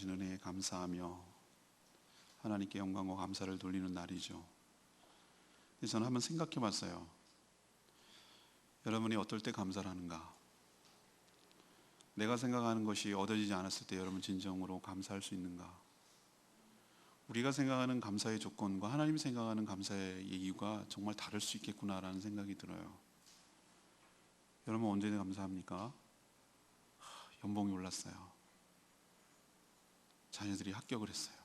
주신 은혜에 감사하며 하나님께 영광과 감사를 돌리는 날이죠. 그래서 저는 한번 생각해 봤어요. 여러분이 어떨 때 감사를 하는가? 내가 생각하는 것이 얻어지지 않았을 때 여러분 진정으로 감사할 수 있는가? 우리가 생각하는 감사의 조건과 하나님이 생각하는 감사의 이유가 정말 다를 수 있겠구나라는 생각이 들어요. 여러분 언제 감사합니까? 연봉이 올랐어요. 자녀들이 합격을 했어요.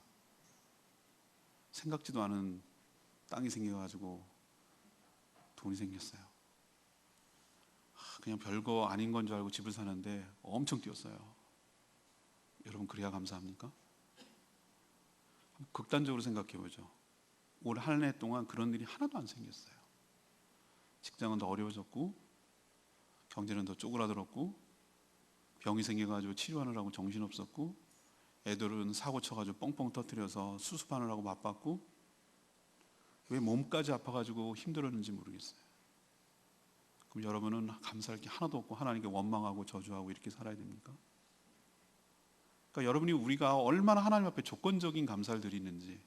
생각지도 않은 땅이 생겨가지고 돈이 생겼어요. 그냥 별거 아닌 건 줄 알고 집을 사는데 엄청 뛰었어요. 여러분 그래야 감사합니까? 극단적으로 생각해 보죠. 올 한 해 동안 그런 일이 하나도 안 생겼어요. 직장은 더 어려워졌고 경제는 더 쪼그라들었고 병이 생겨가지고 치료하느라고 정신없었고 애들은 사고 쳐가지고 뻥뻥 터뜨려서 수습하느라고 바빴고 왜 몸까지 아파가지고 힘들었는지 모르겠어요. 그럼 여러분은 감사할 게 하나도 없고 하나님께 원망하고 저주하고 이렇게 살아야 됩니까? 그러니까 여러분이 우리가 얼마나 하나님 앞에 조건적인 감사를 드리는지,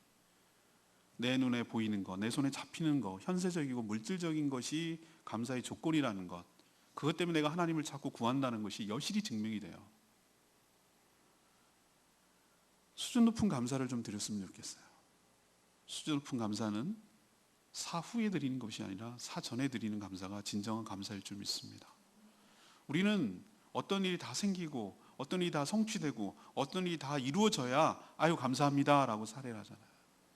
내 눈에 보이는 것, 내 손에 잡히는 것, 현세적이고 물질적인 것이 감사의 조건이라는 것, 그것 때문에 내가 하나님을 자꾸 구한다는 것이 여실히 증명이 돼요. 수준 높은 감사를 좀 드렸으면 좋겠어요. 수준 높은 감사는 사후에 드리는 것이 아니라 사전에 드리는 감사가 진정한 감사일 줄 믿습니다. 우리는 어떤 일이 다 생기고 어떤 일이 다 성취되고 어떤 일이 다 이루어져야 아유 감사합니다 라고 살해를 하잖아요.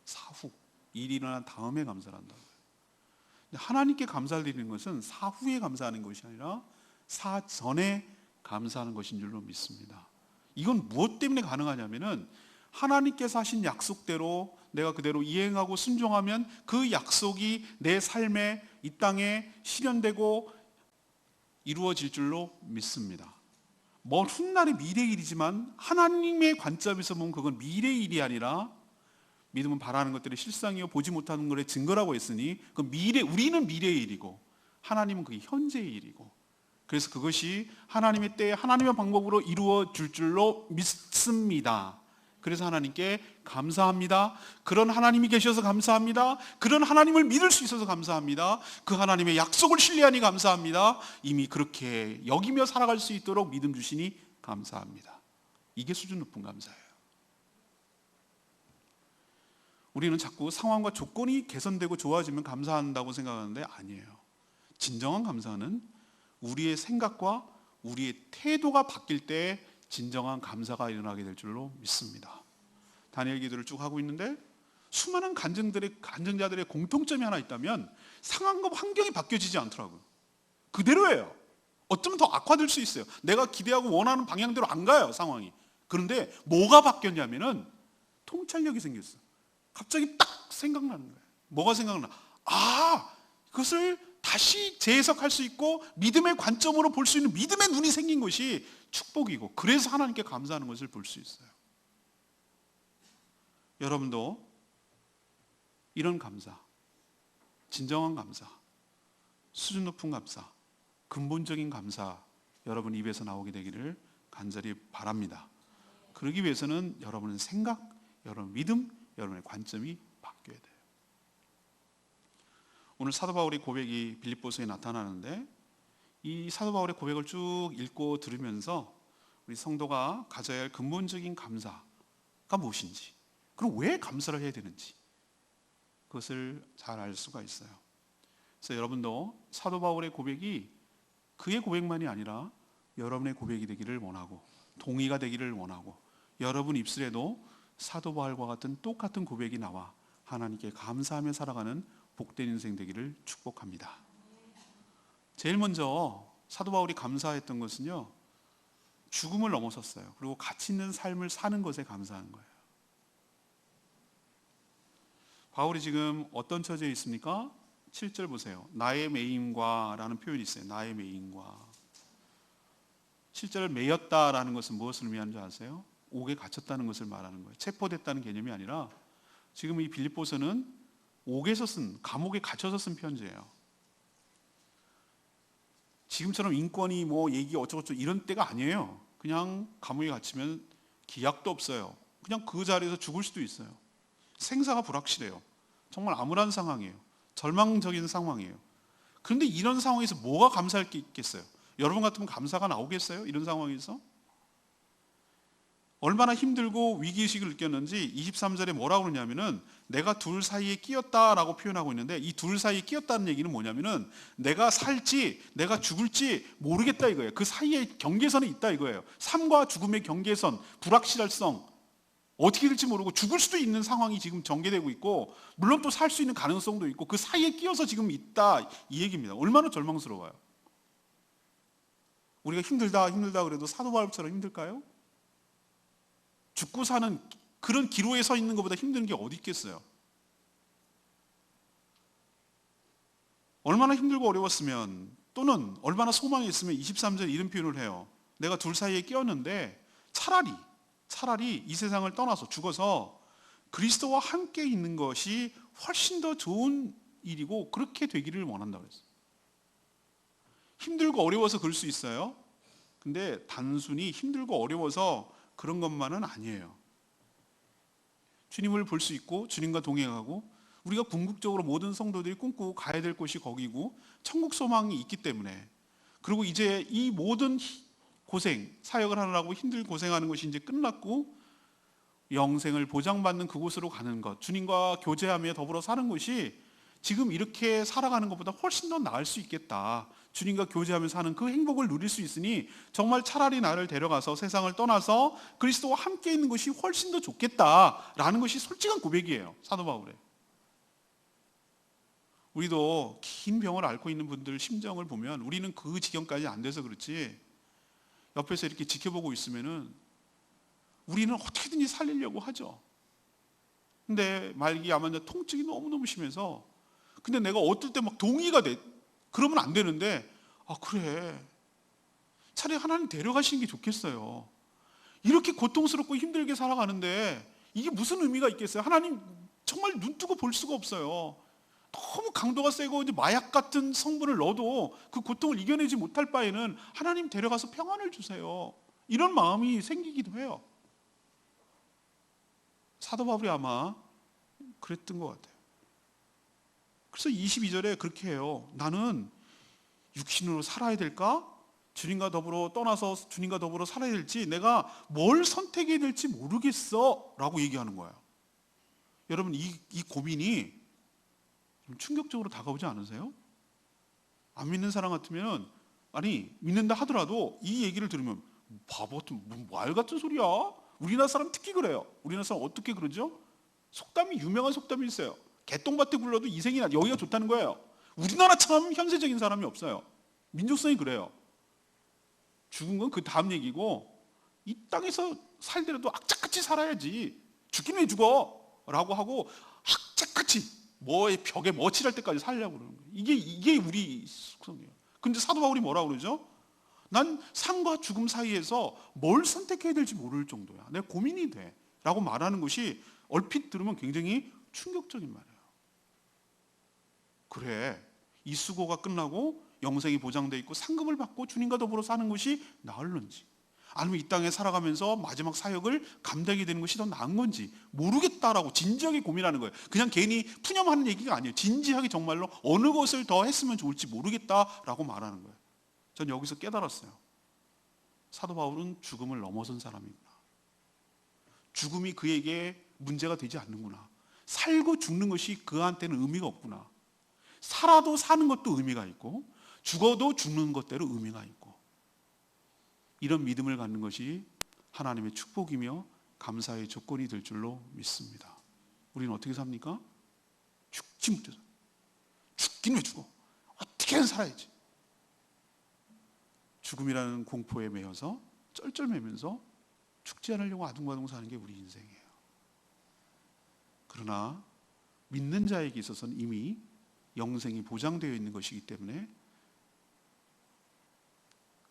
사후, 일이 일어난 다음에 감사를 한다고요. 하나님께 감사를 드리는 것은 사후에 감사하는 것이 아니라 사전에 감사하는 것인 줄로 믿습니다. 이건 무엇 때문에 가능하냐면은 하나님께서 하신 약속대로 내가 그대로 이행하고 순종하면 그 약속이 내 삶에 이 땅에 실현되고 이루어질 줄로 믿습니다. 먼 훗날의 미래의 일이지만 하나님의 관점에서 보면 그건 미래의 일이 아니라 믿음은 바라는 것들이 실상이요 보지 못하는 것의 증거라고 했으니 그 우리는 미래의 일이고 하나님은 그게 현재의 일이고, 그래서 그것이 하나님의 때에 하나님의 방법으로 이루어질 줄로 믿습니다. 그래서 하나님께 감사합니다. 그런 하나님이 계셔서 감사합니다. 그런 하나님을 믿을 수 있어서 감사합니다. 그 하나님의 약속을 신뢰하니 감사합니다. 이미 그렇게 여기며 살아갈 수 있도록 믿음 주시니 감사합니다. 이게 수준 높은 감사예요. 우리는 자꾸 상황과 조건이 개선되고 좋아지면 감사한다고 생각하는데 아니에요. 진정한 감사는 우리의 생각과 우리의 태도가 바뀔 때 진정한 감사가 일어나게 될 줄로 믿습니다. 다니엘 기도를 쭉 하고 있는데 수많은 간증자들의 공통점이 하나 있다면 상황과 환경이 바뀌어지지 않더라고요. 그대로예요. 어쩌면 더 악화될 수 있어요. 내가 기대하고 원하는 방향대로 안 가요, 상황이. 그런데 뭐가 바뀌었냐면은 통찰력이 생겼어. 갑자기 딱 생각나는 거예요. 뭐가 생각나? 그것을 다시 재해석할 수 있고 믿음의 관점으로 볼 수 있는 믿음의 눈이 생긴 것이 축복이고, 그래서 하나님께 감사하는 것을 볼 수 있어요. 여러분도 이런 감사, 진정한 감사, 수준 높은 감사, 근본적인 감사 여러분 입에서 나오게 되기를 간절히 바랍니다. 그러기 위해서는 여러분의 생각, 여러분의 믿음, 여러분의 관점이 바뀌어야 돼요. 오늘 사도 바울의 고백이 빌립보서에 나타나는데 이 사도 바울의 고백을 쭉 읽고 들으면서 우리 성도가 가져야 할 근본적인 감사가 무엇인지, 그리고 왜 감사를 해야 되는지 그것을 잘 알 수가 있어요. 그래서 여러분도 사도 바울의 고백이 그의 고백만이 아니라 여러분의 고백이 되기를 원하고 동의가 되기를 원하고 여러분 입술에도 사도 바울과 같은 똑같은 고백이 나와 하나님께 감사하며 살아가는 복된 인생 되기를 축복합니다. 제일 먼저 사도 바울이 감사했던 것은요, 죽음을 넘어섰어요. 그리고 가치 있는 삶을 사는 것에 감사한 거예요. 바울이 지금 어떤 처지에 있습니까? 7절 보세요. 나의 매임과 라는 표현이 있어요. 나의 매임과. 7절 매였다라는 것은 무엇을 의미하는 줄 아세요? 옥에 갇혔다는 것을 말하는 거예요. 체포됐다는 개념이 아니라 지금 이 빌립보서는 옥에서 쓴, 감옥에 갇혀서 쓴 편지예요. 지금처럼 인권이 얘기 어쩌고저쩌고 이런 때가 아니에요. 그냥 감옥에 갇히면 기약도 없어요. 그냥 그 자리에서 죽을 수도 있어요. 생사가 불확실해요. 정말 암울한 상황이에요. 절망적인 상황이에요. 그런데 이런 상황에서 뭐가 감사할 게 있겠어요? 여러분 같으면 감사가 나오겠어요? 이런 상황에서? 얼마나 힘들고 위기의식을 느꼈는지 23절에 뭐라고 그러냐면은 내가 둘 사이에 끼었다라고 표현하고 있는데, 이 둘 사이에 끼었다는 얘기는 뭐냐면은 내가 살지 내가 죽을지 모르겠다 이거예요. 그 사이에 경계선이 있다 이거예요. 삶과 죽음의 경계선, 불확실성, 어떻게 될지 모르고 죽을 수도 있는 상황이 지금 전개되고 있고, 물론 또 살 수 있는 가능성도 있고, 그 사이에 끼어서 지금 있다 이 얘기입니다. 얼마나 절망스러워요. 우리가 힘들다 그래도 사도 바울처럼 힘들까요? 죽고 사는 그런 기로에 서 있는 것보다 힘든 게 어디 있겠어요? 얼마나 힘들고 어려웠으면, 또는 얼마나 소망이 있으면 23절 이런 표현을 해요. 내가 둘 사이에 끼었는데 차라리 이 세상을 떠나서 죽어서 그리스도와 함께 있는 것이 훨씬 더 좋은 일이고 그렇게 되기를 원한다고 했어요. 힘들고 어려워서 그럴 수 있어요. 근데 단순히 힘들고 어려워서 그런 것만은 아니에요. 주님을 볼 수 있고 주님과 동행하고 우리가 궁극적으로 모든 성도들이 꿈꾸고 가야 될 곳이 거기고 천국 소망이 있기 때문에, 그리고 이제 이 모든 고생, 사역을 하느라고 힘들 고생하는 것이 이제 끝났고 영생을 보장받는 그곳으로 가는 것, 주님과 교제하며 더불어 사는 것이 지금 이렇게 살아가는 것보다 훨씬 더 나을 수 있겠다. 주님과 교제하면서 사는 그 행복을 누릴 수 있으니 정말 차라리 나를 데려가서 세상을 떠나서 그리스도와 함께 있는 것이 훨씬 더 좋겠다라는 것이 솔직한 고백이에요. 사도 바울의. 우리도 긴 병을 앓고 있는 분들 심정을 보면 우리는 그 지경까지 안 돼서 그렇지, 옆에서 이렇게 지켜보고 있으면은 우리는 어떻게든지 살리려고 하죠. 근데 말기 암환자 통증이 너무너무 심해서, 근데 내가 어떨 때 막 동의가 돼. 그러면 안 되는데, 그래, 차라리 하나님 데려가시는 게 좋겠어요. 이렇게 고통스럽고 힘들게 살아가는데 이게 무슨 의미가 있겠어요? 하나님 정말 눈 뜨고 볼 수가 없어요. 너무 강도가 세고 이제 마약 같은 성분을 넣어도 그 고통을 이겨내지 못할 바에는 하나님 데려가서 평안을 주세요. 이런 마음이 생기기도 해요. 사도 바울이 아마 그랬던 것 같아요. 그래서 22절에 그렇게 해요. 나는 육신으로 살아야 될까? 주님과 더불어 떠나서 주님과 더불어 살아야 될지 내가 뭘 선택해야 될지 모르겠어 라고 얘기하는 거예요. 여러분, 이 고민이 좀 충격적으로 다가오지 않으세요? 안 믿는 사람 같으면, 아니 믿는다 하더라도 이 얘기를 들으면 바보 같은 말 같은 소리야. 우리나라 사람 특히 그래요. 우리나라 사람 어떻게 그러죠? 유명한 속담이 있어요. 개똥밭에 굴러도 이생이 여기가 좋다는 거예요. 우리나라 참 현세적인 사람이 없어요. 민족성이 그래요. 죽은 건 그 다음 얘기고, 이 땅에서 살더라도 악착같이 살아야지. 죽긴 왜 죽어? 라고 하고 악착같이 벽에 칠할 때까지 살려고 그러는 거예요. 이게 우리 속성이에요. 근데 사도 바울이 뭐라고 그러죠? 난 삶과 죽음 사이에서 뭘 선택해야 될지 모를 정도야. 내 고민이 돼. 라고 말하는 것이 얼핏 들으면 굉장히 충격적인 말이에요. 그래, 이 수고가 끝나고 영생이 보장되어 있고 상급을 받고 주님과 더불어 사는 것이 나을런지, 아니면 이 땅에 살아가면서 마지막 사역을 감당하게 되는 것이 더 나은 건지 모르겠다라고 진지하게 고민하는 거예요. 그냥 괜히 푸념하는 얘기가 아니에요. 진지하게 정말로 어느 것을 더 했으면 좋을지 모르겠다라고 말하는 거예요. 전 여기서 깨달았어요. 사도 바울은 죽음을 넘어선 사람이구나. 죽음이 그에게 문제가 되지 않는구나. 살고 죽는 것이 그한테는 의미가 없구나. 살아도 사는 것도 의미가 있고 죽어도 죽는 것대로 의미가 있고, 이런 믿음을 갖는 것이 하나님의 축복이며 감사의 조건이 될 줄로 믿습니다. 우리는 어떻게 삽니까? 죽지 못해서. 죽긴 왜 죽어? 어떻게든 살아야지. 죽음이라는 공포에 매여서 쩔쩔매면서 죽지 않으려고 아둥바둥 사는 게 우리 인생이에요. 그러나 믿는 자에게 있어서는 이미 영생이 보장되어 있는 것이기 때문에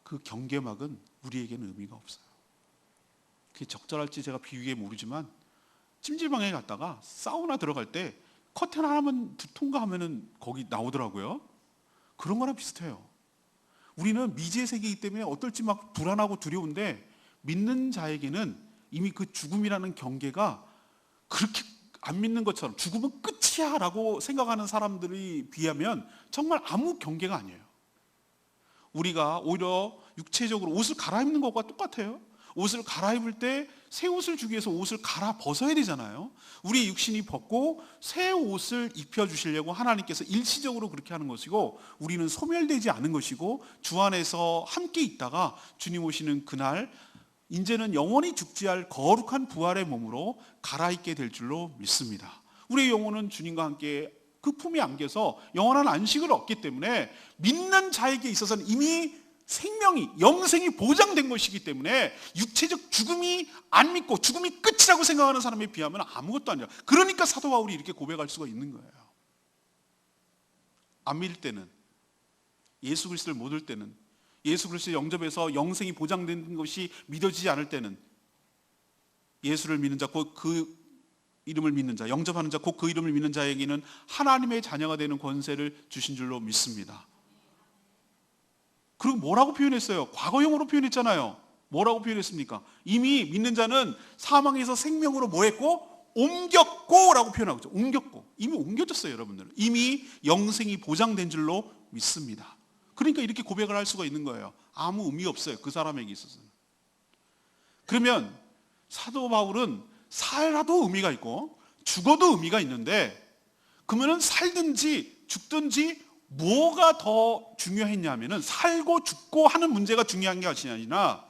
그 경계막은 우리에게는 의미가 없어요. 그게 적절할지 제가 비유해 모르지만, 찜질방에 갔다가 사우나 들어갈 때 커튼 하나만 통과하면은 거기 나오더라고요. 그런 거랑 비슷해요. 우리는 미지의 세계이기 때문에 어떨지 막 불안하고 두려운데, 믿는 자에게는 이미 그 죽음이라는 경계가 그렇게 안 믿는 것처럼 죽음은 끝이야 라고 생각하는 사람들이 비하면 정말 아무 경계가 아니에요. 우리가 오히려 육체적으로 옷을 갈아입는 것과 똑같아요. 옷을 갈아입을 때 새 옷을 주기 위해서 옷을 갈아 벗어야 되잖아요. 우리 육신이 벗고 새 옷을 입혀주시려고 하나님께서 일시적으로 그렇게 하는 것이고, 우리는 소멸되지 않은 것이고, 주 안에서 함께 있다가 주님 오시는 그날 이제는 영원히 죽지 않을 거룩한 부활의 몸으로 갈아입게 될 줄로 믿습니다. 우리의 영혼은 주님과 함께 그 품에 안겨서 영원한 안식을 얻기 때문에 믿는 자에게 있어서는 이미 생명이, 영생이 보장된 것이기 때문에 육체적 죽음이 안 믿고 죽음이 끝이라고 생각하는 사람에 비하면 아무것도 아니라, 그러니까 사도 바울이 이렇게 고백할 수가 있는 거예요. 안 믿을 때는, 예수 그리스도를 못 올 때는, 예수 그리스도의 영접에서 영생이 보장된 것이 믿어지지 않을 때는, 예수를 믿는 자, 곧 그 이름을 믿는 자, 영접하는 자, 곧 그 이름을 믿는 자에게는 하나님의 자녀가 되는 권세를 주신 줄로 믿습니다. 그리고 뭐라고 표현했어요? 과거형으로 표현했잖아요. 뭐라고 표현했습니까? 이미 믿는 자는 사망에서 생명으로 뭐 했고? 옮겼고 라고 표현하고 있죠. 옮겼고. 이미 옮겨졌어요, 여러분들은. 이미 영생이 보장된 줄로 믿습니다. 그러니까 이렇게 고백을 할 수가 있는 거예요. 아무 의미 없어요, 그 사람에게 있어서는. 그러면 사도 바울은 살아도 의미가 있고 죽어도 의미가 있는데, 그러면 살든지 죽든지 뭐가 더 중요했냐면은 살고 죽고 하는 문제가 중요한 것이 아니라,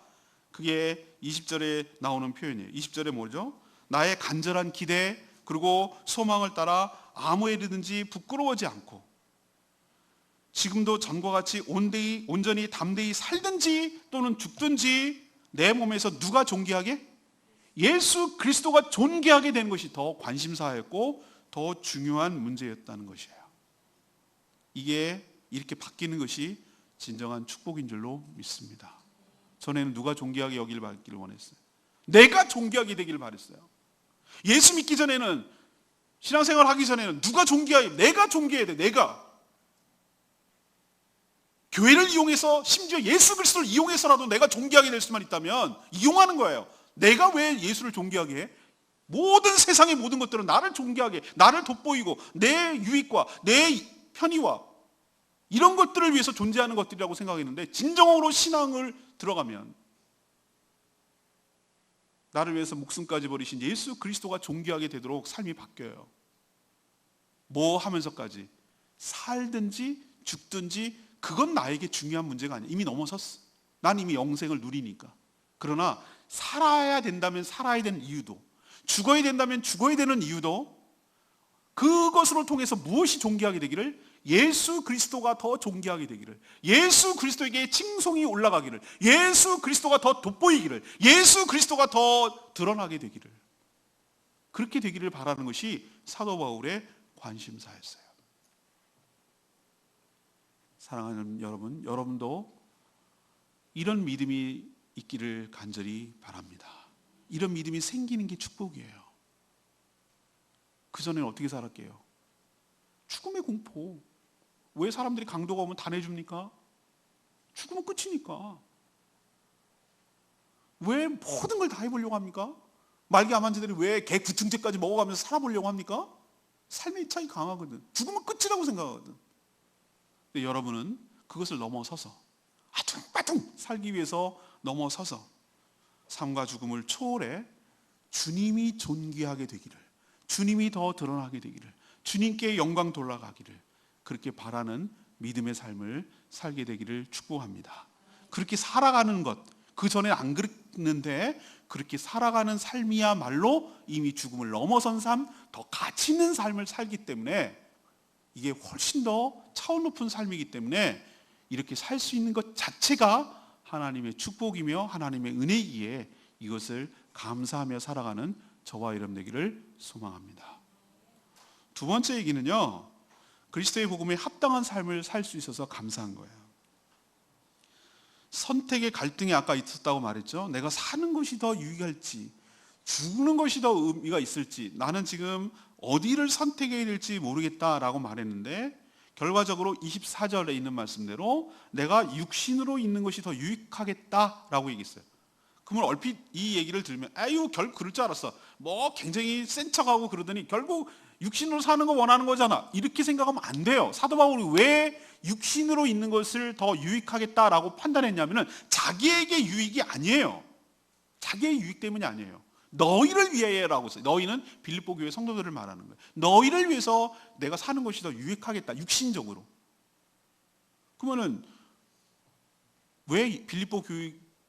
그게 20절에 나오는 표현이에요. 20절에 뭐죠? 나의 간절한 기대 그리고 소망을 따라 아무에 이르든지 부끄러워하지 않고, 지금도 전과 같이 온전히 담대히 살든지 또는 죽든지 내 몸에서 누가 존귀하게? 예수 그리스도가 존귀하게 되는 것이 더 관심사였고 더 중요한 문제였다는 것이에요. 이게 이렇게 바뀌는 것이 진정한 축복인 줄로 믿습니다. 전에는 누가 존귀하게 여기를 받기를 원했어요. 내가 존귀하게 되기를 바랬어요. 예수 믿기 전에는, 신앙생활 하기 전에는 누가 존귀하게, 내가 존귀해야 돼. 내가 교회를 이용해서, 심지어 예수 그리스도를 이용해서라도 내가 존귀하게 될 수만 있다면 이용하는 거예요. 내가 왜 예수를 존귀하게 해? 모든 세상의 모든 것들은 나를 존귀하게, 나를 돋보이고 내 유익과 내 편의와 이런 것들을 위해서 존재하는 것들이라고 생각했는데, 진정으로 신앙을 들어가면 나를 위해서 목숨까지 버리신 예수 그리스도가 존귀하게 되도록 삶이 바뀌어요. 뭐 하면서까지? 살든지 죽든지 그건 나에게 중요한 문제가 아니야. 이미 넘어섰어. 난 이미 영생을 누리니까. 그러나 살아야 된다면 살아야 되는 이유도, 죽어야 된다면 죽어야 되는 이유도, 그것으로 통해서 무엇이 존귀하게 되기를? 예수 그리스도가 더 존귀하게 되기를, 예수 그리스도에게 칭송이 올라가기를, 예수 그리스도가 더 돋보이기를, 예수 그리스도가 더 드러나게 되기를, 그렇게 되기를 바라는 것이 사도 바울의 관심사였어요. 사랑하는 여러분, 여러분도 이런 믿음이 있기를 간절히 바랍니다. 이런 믿음이 생기는 게 축복이에요. 그전에는 어떻게 살았게요? 죽음의 공포. 왜 사람들이 강도가 오면 다 내줍니까? 죽으면 끝이니까. 왜 모든 걸 다 해보려고 합니까? 말기 암 환자들이 왜 개 구충제까지 먹어가면서 살아보려고 합니까? 삶의 차이 강하거든. 죽으면 끝이라고 생각하거든. 근데 여러분은 그것을 넘어서서 아둥바둥 살기 위해서 넘어서서 삶과 죽음을 초월해 주님이 존귀하게 되기를, 주님이 더 드러나게 되기를, 주님께 영광 돌아가기를, 그렇게 바라는 믿음의 삶을 살게 되기를 축복합니다. 그렇게 살아가는 것, 그 전에 안 그랬는데 그렇게 살아가는 삶이야말로 이미 죽음을 넘어선 삶, 더 가치 있는 삶을 살기 때문에 이게 훨씬 더 차원 높은 삶이기 때문에 이렇게 살 수 있는 것 자체가 하나님의 축복이며 하나님의 은혜이기에 이것을 감사하며 살아가는 저와 여러분 되기를 소망합니다. 두 번째 얘기는요, 그리스도의 복음에 합당한 삶을 살 수 있어서 감사한 거예요. 선택의 갈등이 아까 있었다고 말했죠. 내가 사는 것이 더 유익할지 죽는 것이 더 의미가 있을지, 나는 지금 어디를 선택해야 될지 모르겠다라고 말했는데, 결과적으로 24절에 있는 말씀대로 내가 육신으로 있는 것이 더 유익하겠다라고 얘기했어요. 그러면 얼핏 이 얘기를 들으면 아유 결국 그럴 줄 알았어. 뭐 굉장히 센 척하고 그러더니 결국 육신으로 사는 거 원하는 거잖아. 이렇게 생각하면 안 돼요. 사도 바울이 왜 육신으로 있는 것을 더 유익하겠다라고 판단했냐면은 자기에게 유익이 아니에요. 자기의 유익 때문이 아니에요. 너희를 위하여라고 써요. 너희는 빌립보 교회 성도들을 말하는 거예요. 너희를 위해서 내가 사는 것이 더 유익하겠다. 육신적으로. 그러면은 왜 빌립보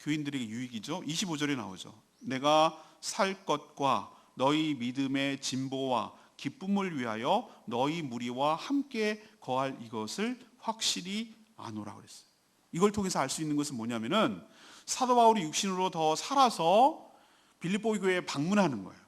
교인들에게 유익이죠? 25절에 나오죠. 내가 살 것과 너희 믿음의 진보와 기쁨을 위하여 너희 무리와 함께 거할 이것을 확실히 아노라 그랬어요. 이걸 통해서 알 수 있는 것은 뭐냐면은 사도 바울이 육신으로 더 살아서 빌립보 교회에 방문하는 거예요.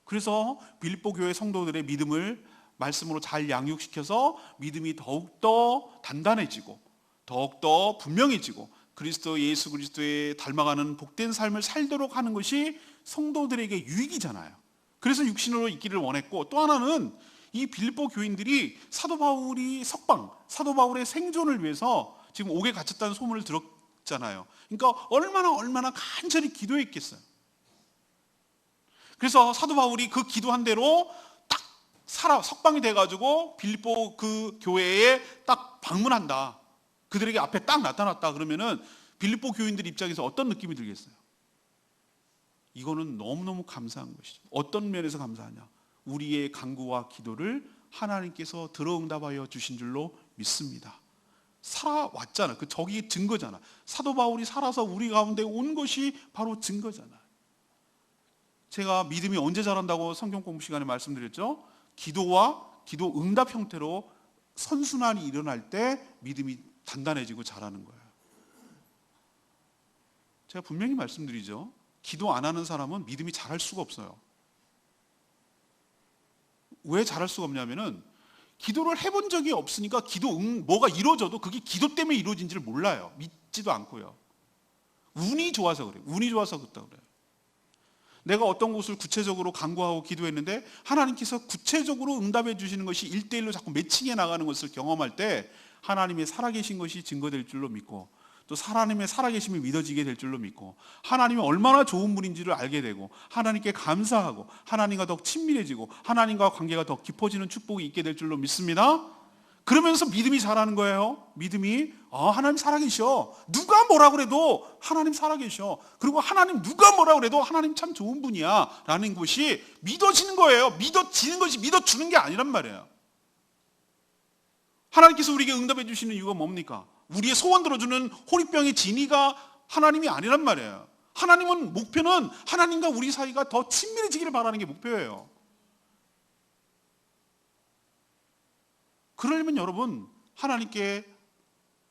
그래서 빌립보 교회 성도들의 믿음을 말씀으로 잘 양육시켜서 믿음이 더욱더 단단해지고 더욱더 분명해지고 그리스도 예수 그리스도에 닮아가는 복된 삶을 살도록 하는 것이 성도들에게 유익이잖아요. 그래서 육신으로 있기를 원했고, 또 하나는 이 빌립보 교인들이 사도 바울이 석방, 사도 바울의 생존을 위해서 지금 옥에 갇혔다는 소문을 들었잖아요. 그러니까 얼마나 간절히 기도했겠어요. 그래서 사도 바울이 그 기도한 대로 딱 석방이 돼가지고 빌립보 그 교회에 딱 방문한다. 그들에게 앞에 딱 나타났다. 그러면은 빌립보 교인들 입장에서 어떤 느낌이 들겠어요? 이거는 너무너무 감사한 것이죠. 어떤 면에서 감사하냐? 우리의 간구와 기도를 하나님께서 들어응답하여 주신 줄로 믿습니다. 살아왔잖아. 저기 증거잖아. 사도 바울이 살아서 우리 가운데 온 것이 바로 증거잖아. 제가 믿음이 언제 자란다고 성경 공부 시간에 말씀드렸죠? 기도 응답 형태로 선순환이 일어날 때 믿음이 단단해지고 자라는 거예요. 제가 분명히 말씀드리죠. 기도 안 하는 사람은 믿음이 자랄 수가 없어요. 왜 자랄 수가 없냐면은 기도를 해본 적이 없으니까 뭐가 이루어져도 그게 기도 때문에 이루어진지를 몰라요. 믿지도 않고요. 운이 좋아서 그래요. 운이 좋아서 그렇다 그래요. 내가 어떤 것을 구체적으로 간구하고 기도했는데 하나님께서 구체적으로 응답해 주시는 것이 1대1로 자꾸 매칭해 나가는 것을 경험할 때 하나님의 살아계신 것이 증거될 줄로 믿고, 또 하나님의 살아계심이 믿어지게 될 줄로 믿고, 하나님이 얼마나 좋은 분인지를 알게 되고, 하나님께 감사하고 하나님과 더 친밀해지고 하나님과 관계가 더 깊어지는 축복이 있게 될 줄로 믿습니다. 그러면서 믿음이 자라는 거예요. 믿음이 하나님 살아계셔. 누가 뭐라 그래도 하나님 살아계셔. 그리고 하나님 누가 뭐라 그래도 하나님 참 좋은 분이야 라는 것이 믿어지는 거예요. 믿어지는 것이 믿어주는 게 아니란 말이에요. 하나님께서 우리에게 응답해 주시는 이유가 뭡니까? 우리의 소원 들어주는 호리병의 진이가 하나님이 아니란 말이에요. 하나님은 목표는 하나님과 우리 사이가 더 친밀해지기를 바라는 게 목표예요. 그러려면 여러분 하나님께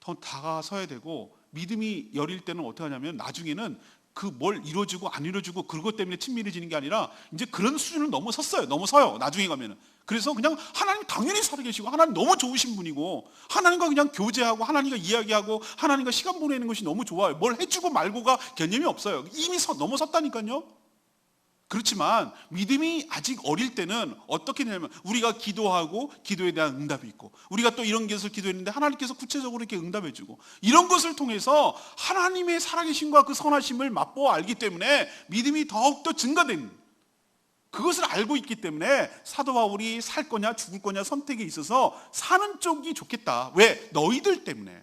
더 다가서야 되고, 믿음이 여릴 때는 어떻게 하냐면 나중에는 그 뭘 이루어지고 안 이루어지고 그것 때문에 친밀해지는 게 아니라 이제 그런 수준을 넘어서요. 나중에 가면은. 그래서 그냥 하나님 당연히 살아계시고 하나님 너무 좋으신 분이고 하나님과 그냥 교제하고 하나님과 이야기하고 하나님과 시간 보내는 것이 너무 좋아요. 뭘 해주고 말고가 개념이 없어요. 이미 넘어섰다니까요. 그렇지만 믿음이 아직 어릴 때는 어떻게 되냐면 우리가 기도하고 기도에 대한 응답이 있고, 우리가 또 이런 것을 기도했는데 하나님께서 구체적으로 이렇게 응답해 주고, 이런 것을 통해서 하나님의 살아계심과 그 선하심을 맛보아 알기 때문에 믿음이 더욱더 증가되는, 그것을 알고 있기 때문에 사도 바울이 살 거냐 죽을 거냐 선택에 있어서 사는 쪽이 좋겠다. 왜? 너희들 때문에.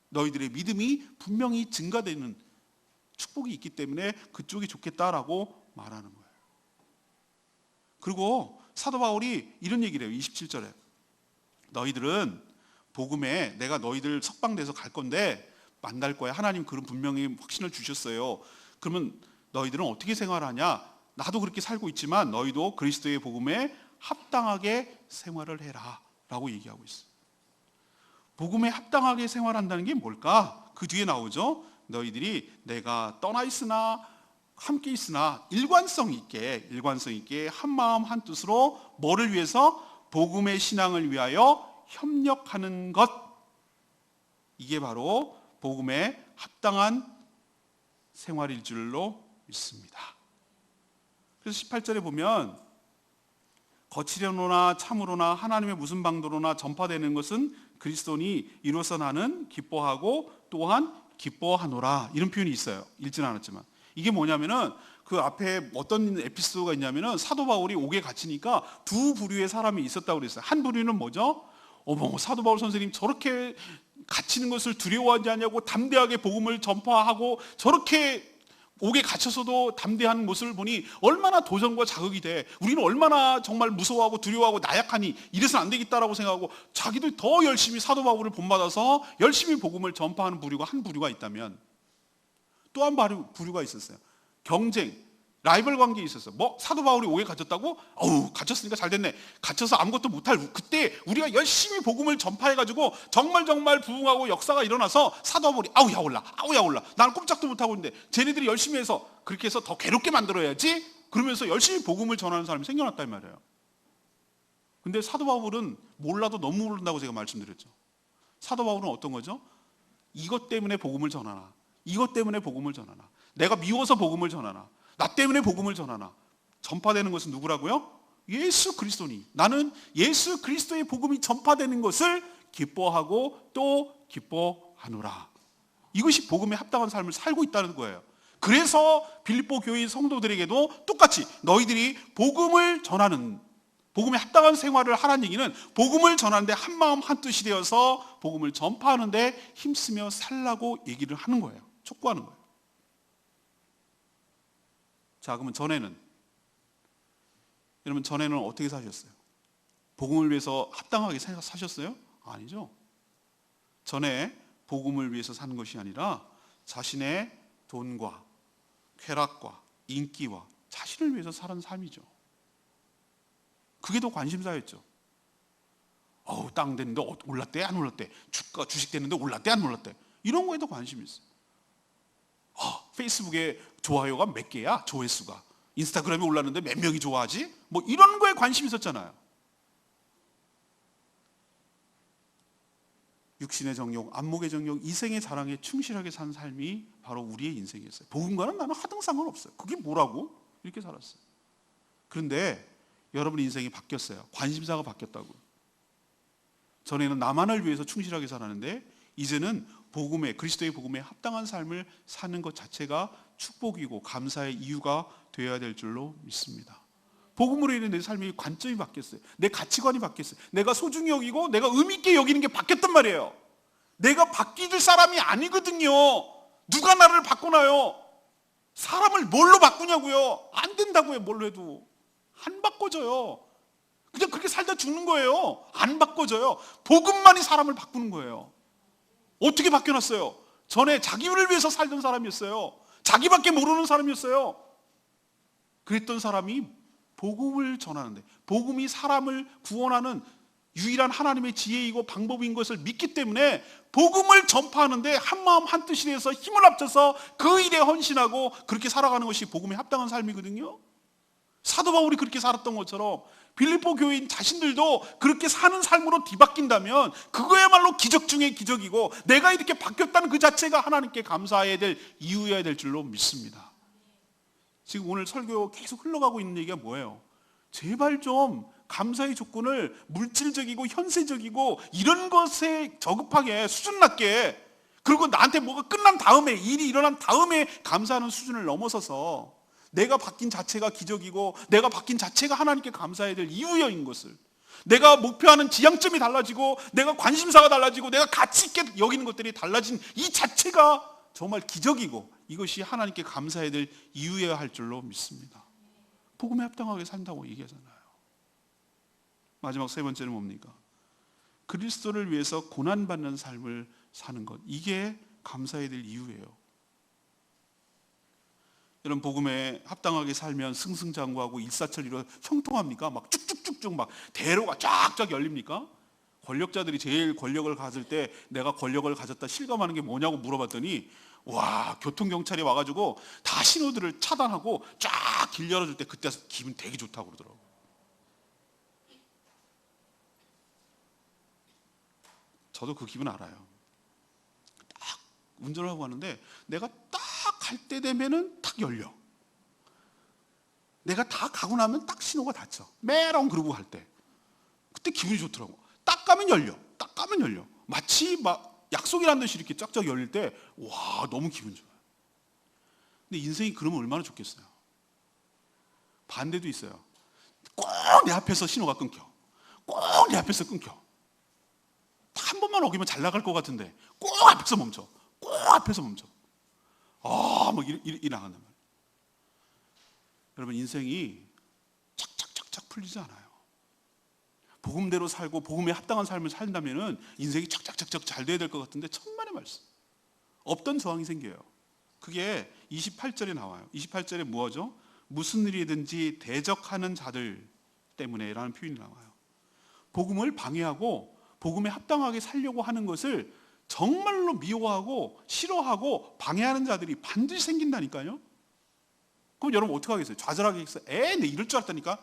너희들의 믿음이 분명히 증가되는 축복이 있기 때문에 그쪽이 좋겠다라고 말하는 거예요. 그리고 사도 바울이 이런 얘기를 해요. 27절에 너희들은 복음에 내가 너희들 석방돼서 갈 건데 만날 거야. 하나님 그런 분명히 확신을 주셨어요. 그러면 너희들은 어떻게 생활하냐? 나도 그렇게 살고 있지만 너희도 그리스도의 복음에 합당하게 생활을 해라 라고 얘기하고 있어요. 복음에 합당하게 생활한다는 게 뭘까? 그 뒤에 나오죠. 너희들이 내가 떠나 있으나 함께 있으나 일관성 있게 한마음 한뜻으로 뭐를 위해서? 복음의 신앙을 위하여 협력하는 것. 이게 바로 복음에 합당한 생활일 줄로 믿습니다. 그래서 18절에 보면 거칠려노나 참으로나 하나님의 무슨 방도로나 전파되는 것은 그리스도니 이로써 나는 기뻐하고 또한 기뻐하노라 이런 표현이 있어요. 읽지는 않았지만 이게 뭐냐면은 그 앞에 어떤 에피소드가 있냐면은 사도 바울이 옥에 갇히니까 두 부류의 사람이 있었다고 그랬어요. 한 부류는 뭐죠? 어머, 사도 바울 선생님 저렇게 갇히는 것을 두려워하지 않냐고 담대하게 복음을 전파하고 저렇게 옥에 갇혀서도 담대한 모습을 보니 얼마나 도전과 자극이 돼. 우리는 얼마나 정말 무서워하고 두려워하고 나약하니 이래서는 안 되겠다라고 생각하고 자기도 더 열심히 사도 바울을 본받아서 열심히 복음을 전파하는 부류가 한 부류가 있다면, 또 한 부류가 있었어요. 경쟁, 라이벌 관계에 있었어요. 뭐 사도 바울이 옥에 갇혔다고? 어우, 갇혔으니까 잘 됐네. 갇혀서 아무것도 못할 그때 우리가 열심히 복음을 전파해가지고 정말 부흥하고 역사가 일어나서 사도 바울이 아우야 올라 나는 꼼짝도 못하고 있는데 쟤네들이 열심히 해서 그렇게 해서 더 괴롭게 만들어야지 그러면서 열심히 복음을 전하는 사람이 생겨났단 말이에요. 근데 사도 바울은 몰라도 너무 모른다고 제가 말씀드렸죠. 사도 바울은 어떤 거죠? 이것 때문에 복음을 전하나, 이것 때문에 복음을 전하나, 내가 미워서 복음을 전하나, 나 때문에 복음을 전하나. 전파되는 것은 누구라고요? 예수 그리스도니. 나는 예수 그리스도의 복음이 전파되는 것을 기뻐하고 또 기뻐하노라. 이것이 복음에 합당한 삶을 살고 있다는 거예요. 그래서 빌립보 교회 성도들에게도 똑같이 너희들이 복음을 전하는, 복음에 합당한 생활을 하라는 얘기는 복음을 전하는데 한마음 한뜻이 되어서 복음을 전파하는데 힘쓰며 살라고 얘기를 하는 거예요. 촉구하는 거예요. 자, 그러면 여러분 전에는 어떻게 사셨어요? 복음을 위해서 합당하게 사셨어요? 아니죠. 전에 복음을 위해서 사는 것이 아니라 자신의 돈과 쾌락과 인기와 자신을 위해서 사는 삶이죠. 그게 더 관심사였죠. 땅 됐는데 올랐대 안 올랐대, 주식 됐는데 올랐대 안 올랐대, 이런 거에 더 관심이 있어요. 페이스북에 좋아요가 몇 개야? 조회수가. 인스타그램에 올랐는데 몇 명이 좋아하지? 뭐 이런 거에 관심이 있었잖아요. 육신의 정욕, 안목의 정욕, 이생의 자랑에 충실하게 산 삶이 바로 우리의 인생이었어요. 복음과는 나는 하등 상관없어요. 그게 뭐라고? 이렇게 살았어요. 그런데 여러분 인생이 바뀌었어요. 관심사가 바뀌었다고. 전에는 나만을 위해서 충실하게 살았는데 이제는 복음에, 그리스도의 복음에 합당한 삶을 사는 것 자체가 축복이고 감사의 이유가 되어야 될 줄로 믿습니다. 복음으로 인해 내 삶의 관점이 바뀌었어요. 내 가치관이 바뀌었어요. 내가 소중히 여기고 내가 의미 있게 여기는 게 바뀌었단 말이에요. 내가 바뀌질 사람이 아니거든요. 누가 나를 바꾸나요? 사람을 뭘로 바꾸냐고요? 안 된다고요. 뭘로 해도 안 바꿔져요. 그냥 그렇게 살다 죽는 거예요. 안 바꿔져요. 복음만이 사람을 바꾸는 거예요. 어떻게 바뀌어놨어요? 전에 자기를 위해서 살던 사람이었어요. 자기밖에 모르는 사람이었어요. 그랬던 사람이 복음을 전하는데, 복음이 사람을 구원하는 유일한 하나님의 지혜이고 방법인 것을 믿기 때문에 복음을 전파하는데 한마음 한뜻이 돼서 힘을 합쳐서 그 일에 헌신하고 그렇게 살아가는 것이 복음에 합당한 삶이거든요. 사도 바울이 그렇게 살았던 것처럼 빌립보 교인 자신들도 그렇게 사는 삶으로 뒤바뀐다면 그거야말로 기적 중의 기적이고 내가 이렇게 바뀌었다는 그 자체가 하나님께 감사해야 될 이유여야 될 줄로 믿습니다. 지금 오늘 설교 계속 흘러가고 있는 얘기가 뭐예요? 제발 좀 감사의 조건을 물질적이고 현세적이고 이런 것에 저급하게 수준 낮게, 그리고 나한테 뭐가 끝난 다음에, 일이 일어난 다음에 감사하는 수준을 넘어서서 내가 바뀐 자체가 기적이고 내가 바뀐 자체가 하나님께 감사해야 될 이유여인 것을, 내가 목표하는 지향점이 달라지고 내가 관심사가 달라지고 내가 가치 있게 여기는 것들이 달라진 이 자체가 정말 기적이고 이것이 하나님께 감사해야 될 이유여야 할 줄로 믿습니다. 복음에 합당하게 산다고 얘기하잖아요. 마지막 세 번째는 뭡니까? 그리스도를 위해서 고난받는 삶을 사는 것, 이게 감사해야 될 이유예요. 여러분 복음에 합당하게 살면 승승장구하고 일사천리로 형통합니까? 막 쭉쭉쭉쭉 막 대로가 쫙쫙 열립니까? 권력자들이 제일 권력을 가질 때 내가 권력을 가졌다 실감하는 게 뭐냐고 물어봤더니 와, 교통경찰이 와가지고 다 신호들을 차단하고 쫙 길 열어줄 때 그때 기분 되게 좋다고 그러더라고요. 저도 그 기분 알아요. 딱 운전을 하고 가는데 내가 딱 갈 때 되면은 딱 열려. 내가 다 가고 나면 딱 신호가 닫혀. 메롱 그러고 갈 때. 그때 기분이 좋더라고. 딱 가면 열려. 딱 가면 열려. 마치 막 약속이라는 듯이 이렇게 쫙쫙 열릴 때 와, 너무 기분 좋아요. 근데 인생이 그러면 얼마나 좋겠어요. 반대도 있어요. 꼭 내 앞에서 신호가 끊겨. 꼭 내 앞에서 끊겨. 한 번만 어기면 잘 나갈 것 같은데 꼭 앞에서 멈춰. 꼭 앞에서 멈춰. 막 이렇게 나간단 말이에요. 여러분, 인생이 착착착착 풀리지 않아요. 복음대로 살고 복음에 합당한 삶을 산다면 인생이 착착착착 잘 돼야 될 것 같은데 천만의 말씀. 없던 저항이 생겨요. 그게 28절에 나와요. 28절에 뭐죠? 무슨 일이든지 대적하는 자들 때문에 라는 표현이 나와요. 복음을 방해하고 복음에 합당하게 살려고 하는 것을 정말로 미워하고 싫어하고 방해하는 자들이 반드시 생긴다니까요. 그럼 여러분 어떻게 하겠어요? 좌절하겠어요? 내 이럴 줄 알았다니까.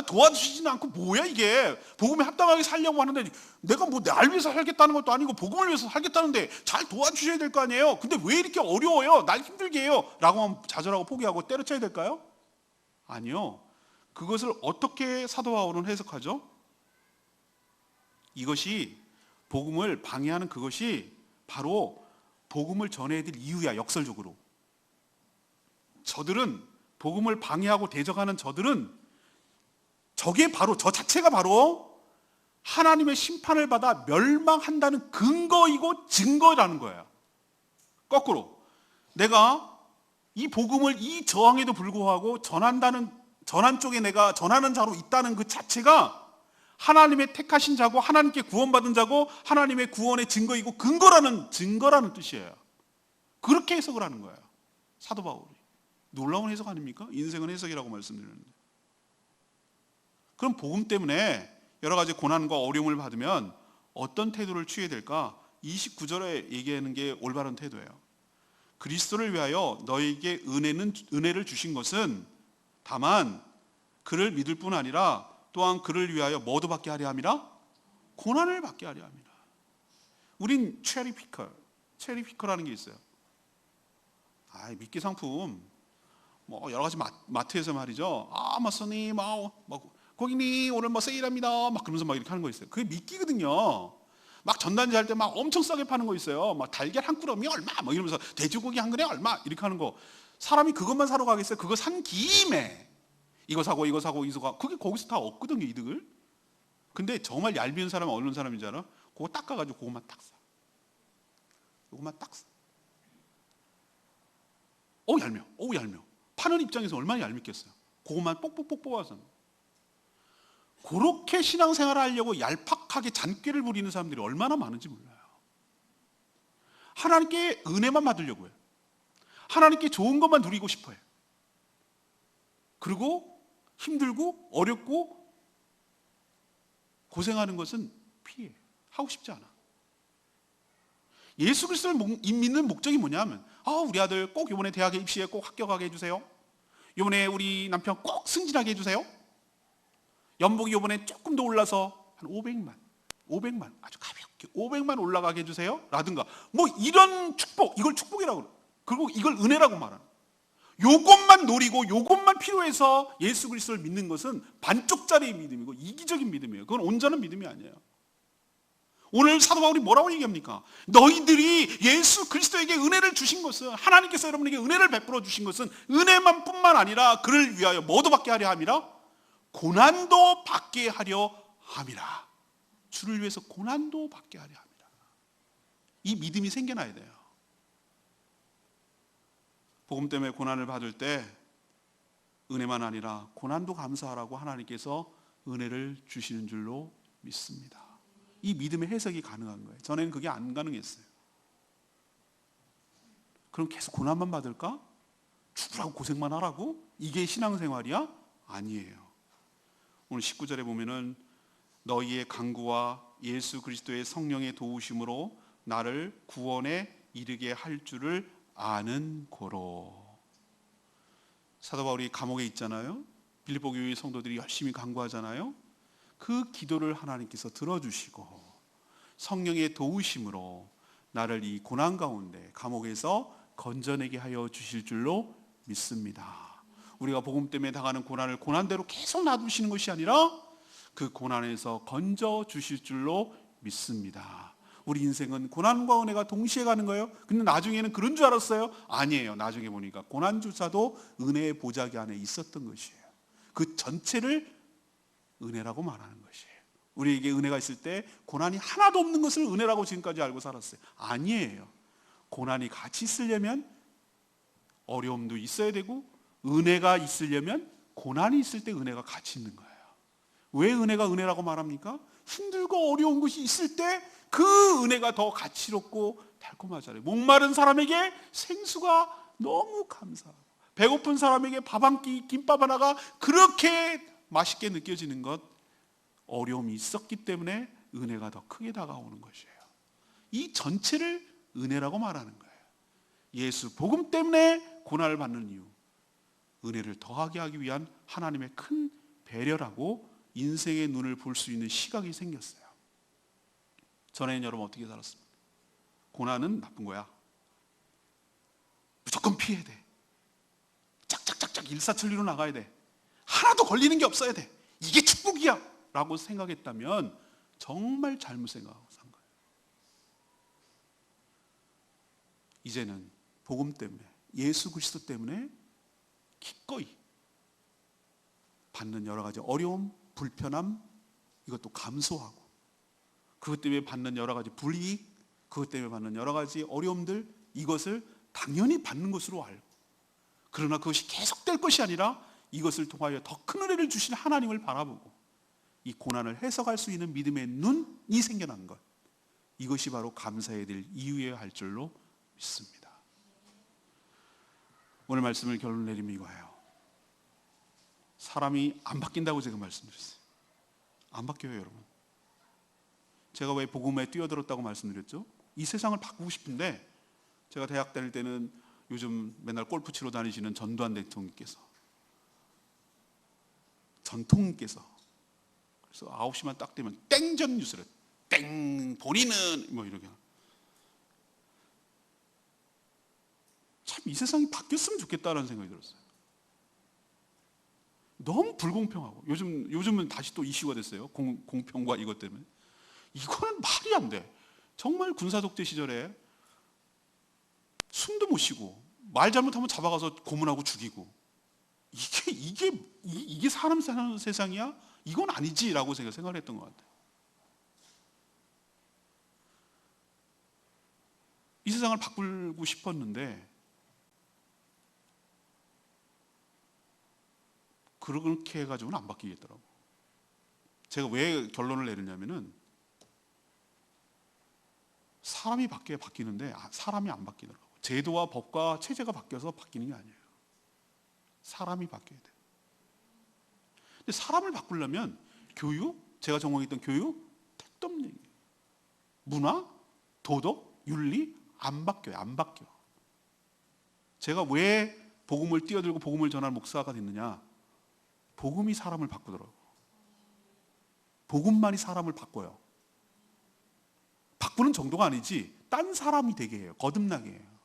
도와주시지는 않고 뭐야 이게. 복음에 합당하게 살려고 하는데 내가 뭐 날 위해서 살겠다는 것도 아니고 복음을 위해서 살겠다는데 잘 도와주셔야 될 거 아니에요. 근데 왜 이렇게 어려워요? 날 힘들게 해요. 라고 하면 좌절하고 포기하고 때려쳐야 될까요? 아니요. 그것을 어떻게 사도 바울은 해석하죠? 이것이 복음을 방해하는 그것이 바로 복음을 전해야 될 이유야. 역설적으로 저들은 복음을 방해하고 대적하는 저들은 저게 바로 저 자체가 바로 하나님의 심판을 받아 멸망한다는 근거이고 증거라는 거예요. 거꾸로 내가 이 복음을 이 저항에도 불구하고 전한 쪽에 내가 전하는 자로 있다는 그 자체가 하나님의 택하신 자고 하나님께 구원받은 자고 하나님의 구원의 증거이고 증거라는 뜻이에요. 그렇게 해석을 하는 거예요. 사도 바울이. 놀라운 해석 아닙니까? 인생은 해석이라고 말씀드렸는데. 그럼 복음 때문에 여러 가지 고난과 어려움을 받으면 어떤 태도를 취해야 될까? 29절에 얘기하는 게 올바른 태도예요. 그리스도를 위하여 너에게 은혜를 주신 것은 다만 그를 믿을 뿐 아니라 또한 그를 위하여 뭐도 받게 하려 함이라? 고난을 받게 하려 함이라. 우린 체리피커라는 게 있어요. 미끼 상품 뭐 여러 가지 마트에서 말이죠. 마스님, 고객님 오늘 뭐 세일합니다. 막 그러면서 막 이렇게 하는 거 있어요. 그게 미끼거든요. 막 전단지 할 때 막 엄청 싸게 파는 거 있어요. 막 달걀 한 꾸러미 얼마, 막 이러면서 돼지고기 한 근에 얼마 이렇게 하는 거. 사람이 그것만 사러 가겠어요? 그거 산 김에 이거 사고 그게 거기서 다 얻거든요, 이득을. 근데 정말 얄미운 사람은 어느 사람인지 알아? 그거 닦아가지고 그것만 딱 사. 이것만 딱 사. 얄미워. 파는 입장에서 얼마나 얄밉겠어요. 그것만 뽁뽁뽁 뽑아서. 그렇게 신앙생활을 하려고 얄팍하게 잔꾀를 부리는 사람들이 얼마나 많은지 몰라요. 하나님께 은혜만 받으려고 해요. 하나님께 좋은 것만 누리고 싶어 해요. 그리고 힘들고 어렵고 고생하는 것은 피해. 하고 싶지 않아. 예수 그리스도를 믿는 목적이 뭐냐면 우리 아들 꼭 이번에 대학에 입시에 꼭 합격하게 해주세요. 이번에 우리 남편 꼭 승진하게 해주세요. 연봉이 이번에 조금 더 올라서 한 500만 아주 가볍게 500만 올라가게 해주세요 라든가 뭐 이런 축복, 이걸 축복이라고 그래요. 그리고 이걸 은혜라고 말하는, 요것만 노리고 요것만 필요해서 예수 그리스도를 믿는 것은 반쪽짜리의 믿음이고 이기적인 믿음이에요. 그건 온전한 믿음이 아니에요. 오늘 사도 바울이 뭐라고 얘기합니까? 너희들이 예수 그리스도에게 은혜를 주신 것은, 하나님께서 여러분에게 은혜를 베풀어 주신 것은 은혜만 뿐만 아니라 그를 위하여 뭐도 받게 하려 함이라? 고난도 받게 하려 함이라. 주를 위해서 고난도 받게 하려 함이라. 이 믿음이 생겨나야 돼요. 복음 때문에 고난을 받을 때 은혜만 아니라 고난도 감사하라고 하나님께서 은혜를 주시는 줄로 믿습니다. 이 믿음의 해석이 가능한 거예요. 전에는 그게 안 가능했어요. 그럼 계속 고난만 받을까? 죽으라고 고생만 하라고? 이게 신앙생활이야? 아니에요. 오늘 19절에 보면은 너희의 간구와 예수 그리스도의 성령의 도우심으로 나를 구원에 이르게 할 줄을 아는 고로. 사도 바울이 감옥에 있잖아요. 빌립보 교회 성도들이 열심히 간구하잖아요. 그 기도를 하나님께서 들어주시고 성령의 도우심으로 나를 이 고난 가운데 감옥에서 건져내게 하여 주실 줄로 믿습니다. 우리가 복음 때문에 당하는 고난을 고난대로 계속 놔두시는 것이 아니라 그 고난에서 건져 주실 줄로 믿습니다. 우리 인생은 고난과 은혜가 동시에 가는 거예요. 근데 나중에는 그런 줄 알았어요? 아니에요. 나중에 보니까 고난조차도 은혜의 보자기 안에 있었던 것이에요. 그 전체를 은혜라고 말하는 것이에요. 우리에게 은혜가 있을 때 고난이 하나도 없는 것을 은혜라고 지금까지 알고 살았어요. 아니에요. 고난이 같이 있으려면 어려움도 있어야 되고, 은혜가 있으려면 고난이 있을 때 은혜가 같이 있는 거예요. 왜 은혜가 은혜라고 말합니까? 힘들고 어려운 것이 있을 때 그 은혜가 더 가치롭고 달콤하잖아요. 목마른 사람에게 생수가 너무 감사하고, 배고픈 사람에게 밥 한 끼, 김밥 하나가 그렇게 맛있게 느껴지는 것, 어려움이 있었기 때문에 은혜가 더 크게 다가오는 것이에요. 이 전체를 은혜라고 말하는 거예요. 예수 복음 때문에 고난을 받는 이유, 은혜를 더하게 하기 위한 하나님의 큰 배려라고 인생의 눈을 볼 수 있는 시각이 생겼어요. 전에는 여러분 어떻게 살았습니까? 고난은 나쁜 거야. 무조건 피해야 돼. 짝짝짝짝 일사천리로 나가야 돼. 하나도 걸리는 게 없어야 돼. 이게 축복이야 라고 생각했다면 정말 잘못 생각하고 산 거예요. 이제는 복음 때문에, 예수 그리스도 때문에 기꺼이 받는 여러 가지 어려움, 불편함, 이것도 감수하고, 그것 때문에 받는 여러 가지 불이익, 그것 때문에 받는 여러 가지 어려움들, 이것을 당연히 받는 것으로 알고, 그러나 그것이 계속될 것이 아니라 이것을 통하여 더 큰 은혜를 주신 하나님을 바라보고 이 고난을 해석할 수 있는 믿음의 눈이 생겨난 것, 이것이 바로 감사해야 될 이유여야 할 줄로 믿습니다. 오늘 말씀을 결론 내리면 이거예요. 사람이 안 바뀐다고 제가 말씀드렸어요. 안 바뀌어요, 여러분. 제가 왜 복음에 뛰어들었다고 말씀드렸죠? 이 세상을 바꾸고 싶은데, 제가 대학 다닐 때는 요즘 맨날 골프 치러 다니시는 전두환 대통령께서, 그래서 9시만 딱 되면 땡전 뉴스를 땡, 본인은 뭐 이렇게. 참 이 세상이 바뀌었으면 좋겠다라는 생각이 들었어요. 너무 불공평하고, 요즘은 다시 또 이슈가 됐어요. 공평과 이것 때문에. 이거는 말이 안 돼. 정말 군사독재 시절에 숨도 못 쉬고, 말 잘못하면 잡아가서 고문하고 죽이고, 이게 사람 사는 세상이야? 이건 아니지라고 생각을 했던 것 같아요. 이 세상을 바꾸고 싶었는데 그렇게 해가지고는 안 바뀌겠더라고. 제가 왜 결론을 내리냐면은, 사람이 바뀌어야 바뀌는데 사람이 안 바뀌더라고. 제도와 법과 체제가 바뀌어서 바뀌는 게 아니에요. 사람이 바뀌어야 돼요. 근데 사람을 바꾸려면 교육, 제가 전공했던 교육, 택도 없는 얘기예요. 문화, 도덕, 윤리 안 바뀌어요. 안 바뀌어. 제가 왜 복음을 뛰어들고 복음을 전할 목사가 됐느냐? 복음이 사람을 바꾸더라고. 복음만이 사람을 바꿔요. 바꾸는 정도가 아니지 딴 사람이 되게 해요. 거듭나게 해요.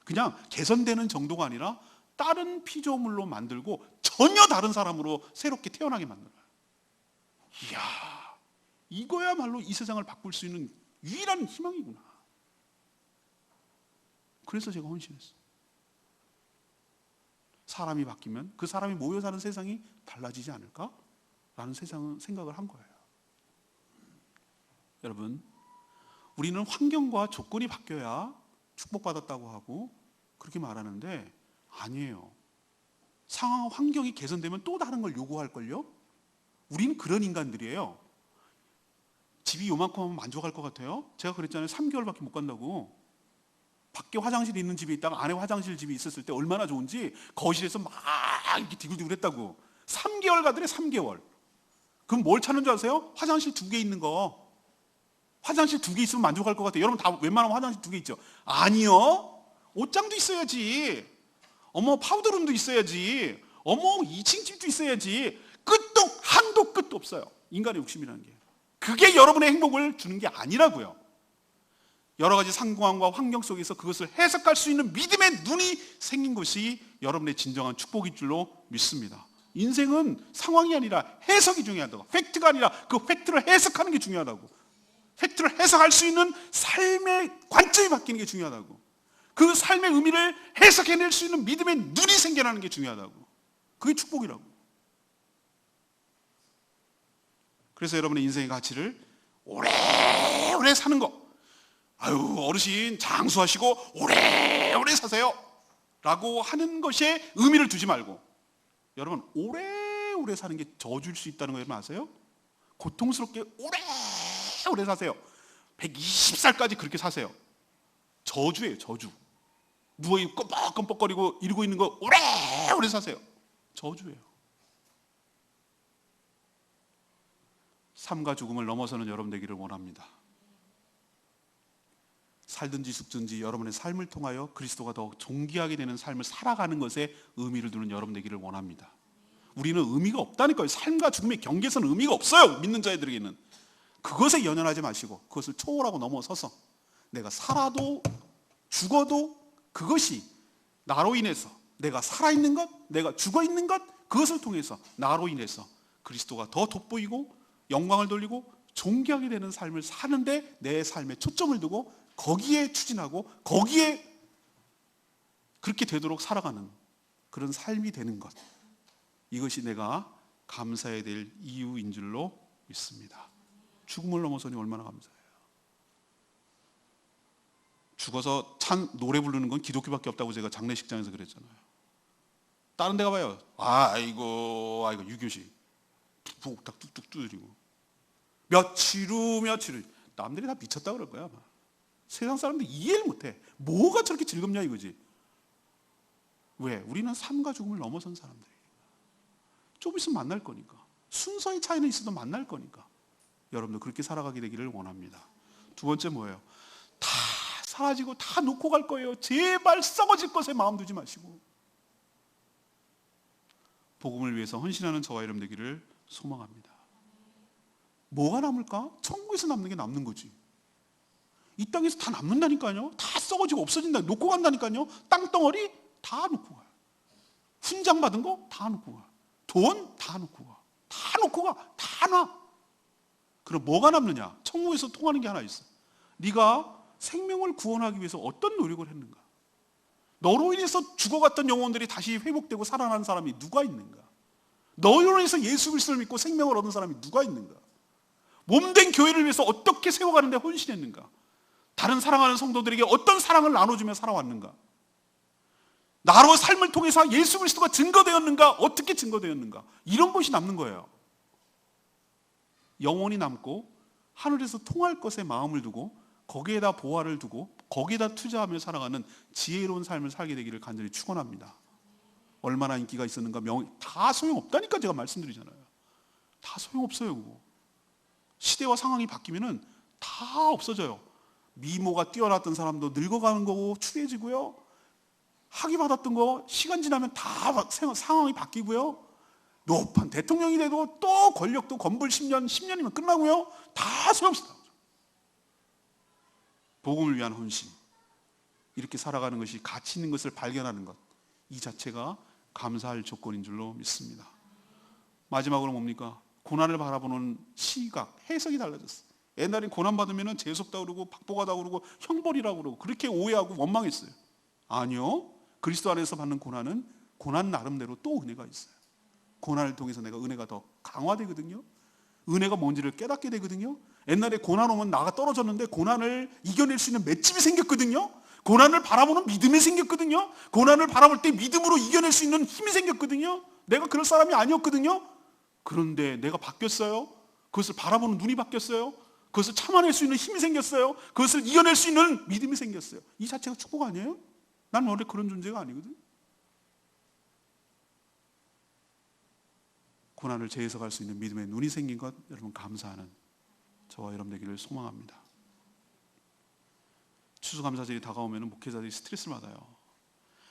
그냥 개선되는 정도가 아니라 다른 피조물로 만들고 전혀 다른 사람으로 새롭게 태어나게 만들어요. 이야, 이거야말로 이 세상을 바꿀 수 있는 유일한 희망이구나. 그래서 제가 헌신했어요. 사람이 바뀌면 그 사람이 모여 사는 세상이 달라지지 않을까라는 생각을 한 거예요. 여러분, 우리는 환경과 조건이 바뀌어야 축복받았다고 하고 그렇게 말하는데 아니에요. 상황, 환경이 개선되면 또 다른 걸 요구할걸요? 우리는 그런 인간들이에요. 집이 요만큼 하면 만족할 것 같아요? 제가 그랬잖아요. 3개월밖에 못 간다고. 밖에 화장실이 있는 집에 있다가 안에 화장실 집이 있었을 때 얼마나 좋은지 거실에서 막 이렇게 디굴디굴 했다고. 3개월 가더래, 3개월. 그럼 뭘 찾는 줄 아세요? 화장실 2개 있는 거. 화장실 2개 있으면 만족할 것 같아요. 여러분 다 웬만하면 화장실 2개 있죠? 아니요. 옷장도 있어야지. 어머, 파우더룸도 있어야지. 어머, 2층 집도 있어야지. 끝도 한도 끝도 없어요. 인간의 욕심이라는 게. 그게 여러분의 행복을 주는 게 아니라고요. 여러 가지 상황과 환경 속에서 그것을 해석할 수 있는 믿음의 눈이 생긴 것이 여러분의 진정한 축복일 줄로 믿습니다. 인생은 상황이 아니라 해석이 중요하다고. 팩트가 아니라 그 팩트를 해석하는 게 중요하다고. 팩트를 해석할 수 있는 삶의 관점이 바뀌는 게 중요하다고. 그 삶의 의미를 해석해낼 수 있는 믿음의 눈이 생겨나는 게 중요하다고. 그게 축복이라고. 그래서 여러분의 인생의 가치를 오래오래 사는 거. 아유, 어르신 장수하시고 오래오래 사세요 라고 하는 것에 의미를 두지 말고, 여러분 오래오래 사는 게 저주일 수 있다는 거 여러분 아세요? 고통스럽게 오래오래 사세요. 120살까지 그렇게 사세요. 저주예요, 저주. 누워있고 껌뻑껌뻑거리고 이러고 있는 거 오래오래 사세요. 저주예요. 삶과 죽음을 넘어서는 여러분 되기를 원합니다. 살든지 죽든지 여러분의 삶을 통하여 그리스도가 더 존귀하게 되는 삶을 살아가는 것에 의미를 두는 여러분 되기를 원합니다. 우리는 의미가 없다니까요. 삶과 죽음의 경계에서는 의미가 없어요. 믿는 자들에게는. 그것에 연연하지 마시고 그것을 초월하고 넘어서서 내가 살아도 죽어도 그것이 나로 인해서, 내가 살아있는 것, 내가 죽어있는 것, 그것을 통해서 나로 인해서 그리스도가 더 돋보이고 영광을 돌리고 존귀하게 되는 삶을 사는데 내 삶에 초점을 두고 거기에 추진하고 거기에 그렇게 되도록 살아가는 그런 삶이 되는 것, 이것이 내가 감사해야 될 이유인 줄로 믿습니다. 죽음을 넘어서니 얼마나 감사해요. 죽어서 찬 노래 부르는 건 기독교밖에 없다고 제가 장례식장에서 그랬잖아요. 다른 데 가봐요. 아이고 유교식 북북 뚝뚝 두드리고 며칠 후 남들이 다 미쳤다 그럴 거야 아마. 세상 사람들 이해를 못해. 뭐가 저렇게 즐겁냐 이거지. 왜? 우리는 삶과 죽음을 넘어선 사람들이에요. 좀 있으면 만날 거니까. 순서의 차이는 있어도 만날 거니까. 여러분도 그렇게 살아가게 되기를 원합니다. 두 번째 뭐예요? 다 사라지고 다 놓고 갈 거예요. 제발 썩어질 것에 마음 두지 마시고 복음을 위해서 헌신하는 저와 여러분 되기를 소망합니다. 뭐가 남을까? 천국에서 남는 게 남는 거지. 이 땅에서 다 남는다니까요. 다 썩어지고 없어진다. 놓고 간다니까요. 땅덩어리 다 놓고 가요. 훈장 받은 거 다 놓고 가. 돈 다 놓고 가. 다 놓고 가. 다 놔. 그럼 뭐가 남느냐? 천국에서 통하는 게 하나 있어. 네가 생명을 구원하기 위해서 어떤 노력을 했는가? 너로 인해서 죽어갔던 영혼들이 다시 회복되고 살아나는 사람이 누가 있는가? 너로 인해서 예수 그리스도를 믿고 생명을 얻은 사람이 누가 있는가? 몸된 교회를 위해서 어떻게 세워가는데 헌신했는가? 다른 사랑하는 성도들에게 어떤 사랑을 나눠주며 살아왔는가? 나로 삶을 통해서 예수 그리스도가 증거되었는가? 어떻게 증거되었는가? 이런 것이 남는 거예요. 영혼이 남고 하늘에서 통할 것에 마음을 두고 거기에다 보화를 두고 거기에다 투자하며 살아가는 지혜로운 삶을 살게 되기를 간절히 축원합니다. 얼마나 인기가 있었는가, 다 소용없다니까 제가 말씀드리잖아요. 다 소용없어요. 그거. 시대와 상황이 바뀌면은 다 없어져요. 미모가 뛰어났던 사람도 늙어가는 거고 추해지고요. 학위 받았던 거 시간 지나면 다 상황이 바뀌고요. 높은 대통령이 돼도 또 권력도 건불 10년이면 끝나고요. 다 소용없어요. 복음을 위한 헌신, 이렇게 살아가는 것이 가치 있는 것을 발견하는 것, 이 자체가 감사할 조건인 줄로 믿습니다. 마지막으로 뭡니까? 고난을 바라보는 시각, 해석이 달라졌어요. 옛날엔 고난 받으면 재수없다 그러고 박복하다 그러고 형벌이라고 그러고 그렇게 오해하고 원망했어요. 아니요, 그리스도 안에서 받는 고난은 고난 나름대로 또 은혜가 있어요. 고난을 통해서 내가 은혜가 더 강화되거든요. 은혜가 뭔지를 깨닫게 되거든요. 옛날에 고난 오면 나가 떨어졌는데 고난을 이겨낼 수 있는 맷집이 생겼거든요. 고난을 바라보는 믿음이 생겼거든요. 고난을 바라볼 때 믿음으로 이겨낼 수 있는 힘이 생겼거든요. 내가 그럴 사람이 아니었거든요. 그런데 내가 바뀌었어요. 그것을 바라보는 눈이 바뀌었어요. 그것을 참아낼 수 있는 힘이 생겼어요. 그것을 이겨낼 수 있는 믿음이 생겼어요. 이 자체가 축복 아니에요? 난 원래 그런 존재가 아니거든. 고난을 재해석할 수 있는 믿음의 눈이 생긴 것, 여러분 감사하는 저와 여러분 되기를 소망합니다. 추수감사절이 다가오면 목회자들이 스트레스를 받아요.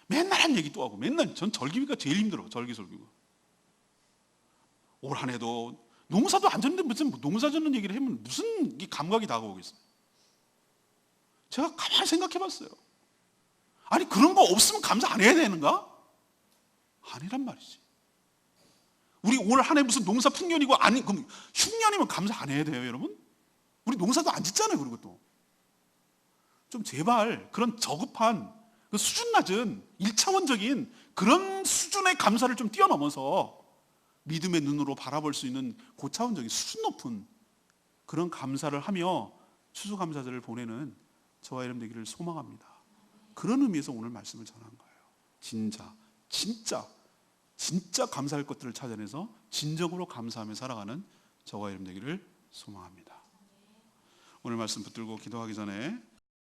맨날 한 얘기 또 하고, 맨날 전 절기가 제일 힘들어. 절기설교가. 올 한 해도 농사도 안 졌는데 무슨 농사 졌는 얘기를 하면 무슨 감각이 다가오겠어요. 제가 가만히 생각해 봤어요. 아니 그런 거 없으면 감사 안 해야 되는가? 아니란 말이지. 우리 올 한 해 무슨 농사 풍년이고, 아니 그럼 흉년이면 감사 안 해야 돼요 여러분? 우리 농사도 안 짓잖아요. 그리고 또 좀 제발 그런 저급한 그 수준 낮은 1차원적인 그런 수준의 감사를 좀 뛰어넘어서 믿음의 눈으로 바라볼 수 있는 고차원적인 수준 높은 그런 감사를 하며 추수감사절을 보내는 저와 여러분 되기를 소망합니다. 그런 의미에서 오늘 말씀을 전한 거예요. 진짜 감사할 것들을 찾아내서 진정으로 감사하며 살아가는 저와 여러분 되기를 소망합니다. 오늘 말씀 붙들고 기도하기 전에